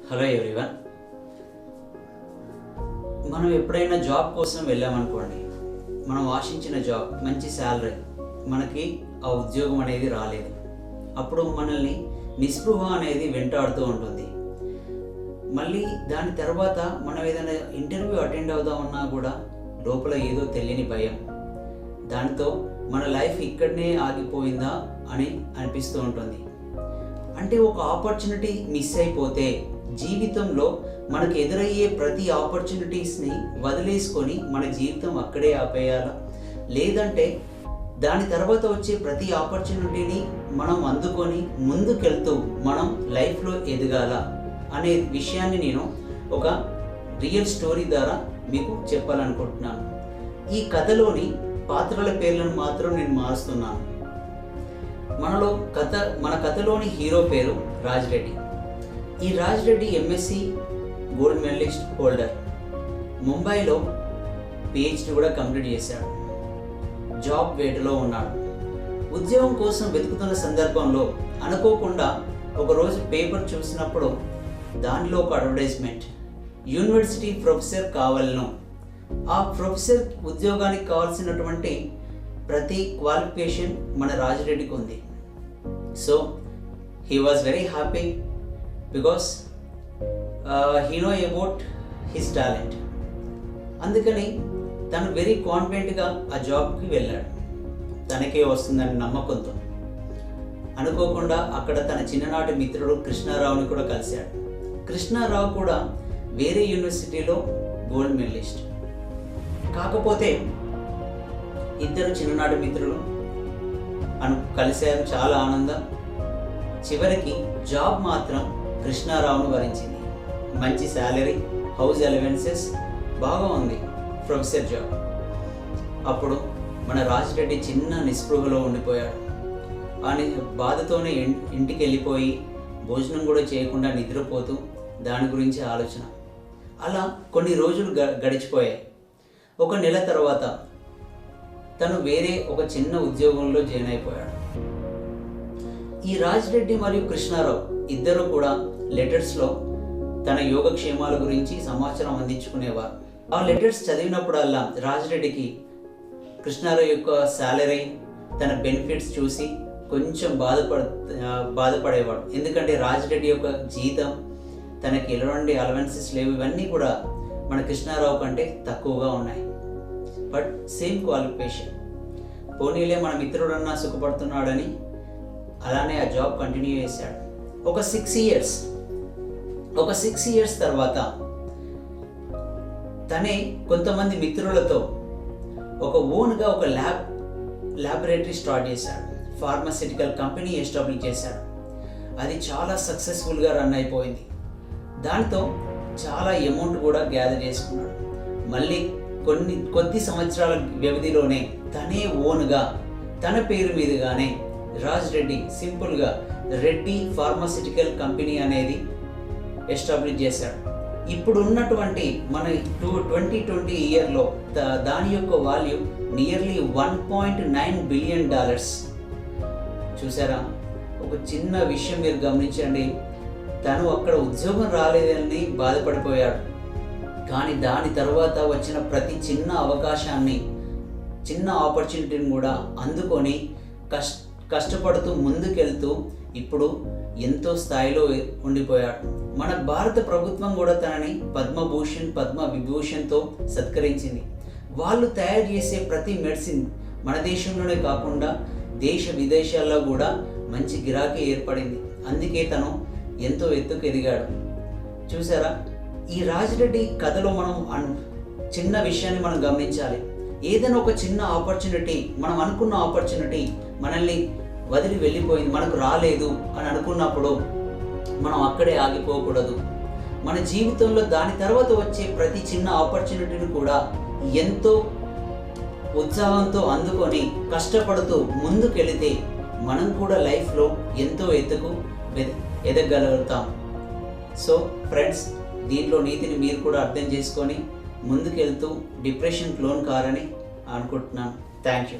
Hello everyone. మనం ఎప్పుడైనా job కోసం వెళ్ళామనుకోండి, మనం ఆశించిన జాబ్ మంచి శాలరీ, మనకి ఆ ఉద్యోగం అనేది రాలేదు. అప్పుడు మనల్ని నిస్పృహ అనేది వెంటాడుతూ ఉంటుంది. మళ్ళీ దాని తర్వాత మనం ఏదైనా ఇంటర్వ్యూ అటెండ్ అవుదామన్నా కూడా లోపల ఏదో తెలియని భయం, దాంతో మన లైఫ్ ఇక్కడనే ఆగిపోయిందా అని అనిపిస్తూ ఉంటుంది. అంటే ఒక ఆపర్చునిటీ మిస్ అయిపోతే జీవితంలో మనకు ఎదురయ్యే ప్రతి ఆపర్చునిటీస్ని వదిలేసుకొని మన జీవితం అక్కడే ఆపేయాలా, లేదంటే దాని తర్వాత వచ్చే ప్రతి ఆపర్చునిటీని మనం అందుకొని ముందుకెళ్తూ మనం లైఫ్లో ఎదగాల అనే విషయాన్ని నేను ఒక రియల్ స్టోరీ ద్వారా మీకు చెప్పాలనుకుంటున్నాను. ఈ కథలోని పాత్రల పేర్లను మాత్రం నేను మారుస్తున్నాను. మన కథలోని హీరో పేరు రాజ్ రెడ్డి. ఈ Raj Reddy MSc gold medalist holder. ముంబైలో పిహెచ్డి కూడా కంప్లీట్ చేశాడు. జాబ్ వేటలో ఉన్నాడు. ఉద్యోగం కోసం వెతుకుతున్న సందర్భంలో అనుకోకుండా ఒకరోజు పేపర్ చూసినప్పుడు దానిలో ఒక అడ్వర్టైజ్మెంట్, యూనివర్సిటీ ప్రొఫెసర్ కావాలను. ఆ ప్రొఫెసర్ ఉద్యోగానికి కావాల్సినటువంటి ప్రతి క్వాలిఫికేషన్ మన రాజ్ రెడ్డికి ఉంది. So he was very happy because he know about his talent. అందుకని తను వెరీ కాన్ఫిడెంట్గా ఆ జాబ్కి వెళ్ళాడు, తనకే వస్తుందని నమ్మకంతో. అనుకోకుండా అక్కడ తన చిన్ననాటి మిత్రుడు కృష్ణారావుని కూడా కలిశాడు. కృష్ణారావు కూడా వేరే యూనివర్సిటీలో గోల్డ్ మెడలిస్ట్. కాకపోతే ఇద్దరు చిన్ననాటి మిత్రులు కలిశారు, చాలా ఆనందం. చివరికి జాబ్ మాత్రం కృష్ణారావును వరించింది. మంచి శాలరీ, హౌస్ అలవెన్సెస్, బాగా ఉంది ప్రొఫెసర్ జాబ్. అప్పుడు మన రాజ్ రెడ్డి చిన్న నిస్పృహలో ఉండిపోయాడు. అని బాధతోనే ఇంటికి వెళ్ళిపోయి భోజనం కూడా చేయకుండా నిద్రపోతూ దాని గురించి ఆలోచన. అలా కొన్ని రోజులు గడిచిపోయాయి. ఒక నెల తర్వాత తను వేరే ఒక చిన్న ఉద్యోగంలో జాయిన్ అయిపోయాడు. ఈ రాజ్ రెడ్డి మరియు కృష్ణారావు ఇద్దరు కూడా లెటర్స్లో తన యోగక్షేమాల గురించి సమాచారం అందించుకునేవారు. ఆ లెటర్స్ చదివినప్పుడల్లా రాజ్ రెడ్డికి కృష్ణారావు యొక్క శాలరీ, తన బెనిఫిట్స్ చూసి కొంచెం బాధపడేవాడు. ఎందుకంటే రాజ్ రెడ్డి యొక్క జీతం, తనకి ఎలాంటి అలవెన్సెస్ లేవు, ఇవన్నీ కూడా మన కృష్ణారావు కంటే తక్కువగా ఉన్నాయి. But same qualification. పోనీలే మన మిత్రుడన్నా సుఖపడుతున్నాడని అలానే ఆ జాబ్ కంటిన్యూ చేశాడు. ఒక 6 ఇయర్స్ తర్వాత తనే కొంతమంది మిత్రులతో ఒక ఓన్గా ఒక ల్యాబొరేటరీ స్టార్ట్ చేశాడు. ఫార్మాసిటికల్ కంపెనీ ఎస్టాబ్లిష్ చేశాడు. అది చాలా సక్సెస్ఫుల్గా రన్ అయిపోయింది. దాంతో చాలా అమౌంట్ కూడా గ్యాదర్ చేసుకున్నాడు. మళ్ళీ కొద్ది సంవత్సరాల వ్యవధిలోనే తనే ఓన్గా తన పేరు మీదుగానే రాజ్ రెడ్డి సింపుల్గా రెడ్డి ఫార్మాసిటికల్ కంపెనీ అనేది ఎస్టాబ్లిష్ చేశాడు. ఇప్పుడు ఉన్నటువంటి మన 2020 ఇయర్లో దాని యొక్క వాల్యూ నియర్లీ $1.9 బిలియన్. చూసారా? ఒక చిన్న విషయం మీరు గమనించండి. తను అక్కడ ఉద్యోగం రాలేదని బాధపడిపోయాడు. కానీ దాని తర్వాత వచ్చిన ప్రతి చిన్న అవకాశాన్ని, చిన్న ఆపర్చునిటీని కూడా అందుకొని కష్టపడుతూ ముందుకెళ్తూ ఇప్పుడు ఎంతో స్థాయిలో ఉండిపోయాడు. మన భారత ప్రభుత్వం కూడా తనని పద్మభూషణ్, పద్మవిభూషణ్తో సత్కరించింది. వాళ్ళు తయారు చేసే ప్రతి మెడిసిన్ మన దేశంలోనే కాకుండా దేశ విదేశాల్లో కూడా మంచి గిరాకీ ఏర్పడింది. అందుకే తను ఎంతో ఎత్తుకు ఎదిగాడు. చూసారా? ఈ రాజ్ రెడ్డి కథలో మనం చిన్న విషయాన్ని మనం గమనించాలి. ఏదైనా ఒక చిన్న ఆపర్చునిటీ, మనం అనుకున్న ఆపర్చునిటీ మనల్ని వదిలి వెళ్ళిపోయింది, మనకు రాలేదు అని అనుకున్నప్పుడు మనం అక్కడే ఆగిపోకూడదు. మన జీవితంలో దాని తర్వాత వచ్చే ప్రతి చిన్న ఆపర్చునిటీని కూడా ఎంతో ఉత్సాహంతో అందుకొని కష్టపడుతూ ముందుకెళితే మనం కూడా లైఫ్లో ఎంతో ఎదగలుగుతాం. సో ఫ్రెండ్స్, దీంట్లో నీతిని మీరు కూడా అర్థం చేసుకొని ముందుకెళ్తూ డిప్రెషన్కి లోన్ కారని అనుకుంటున్నాను. Thank you.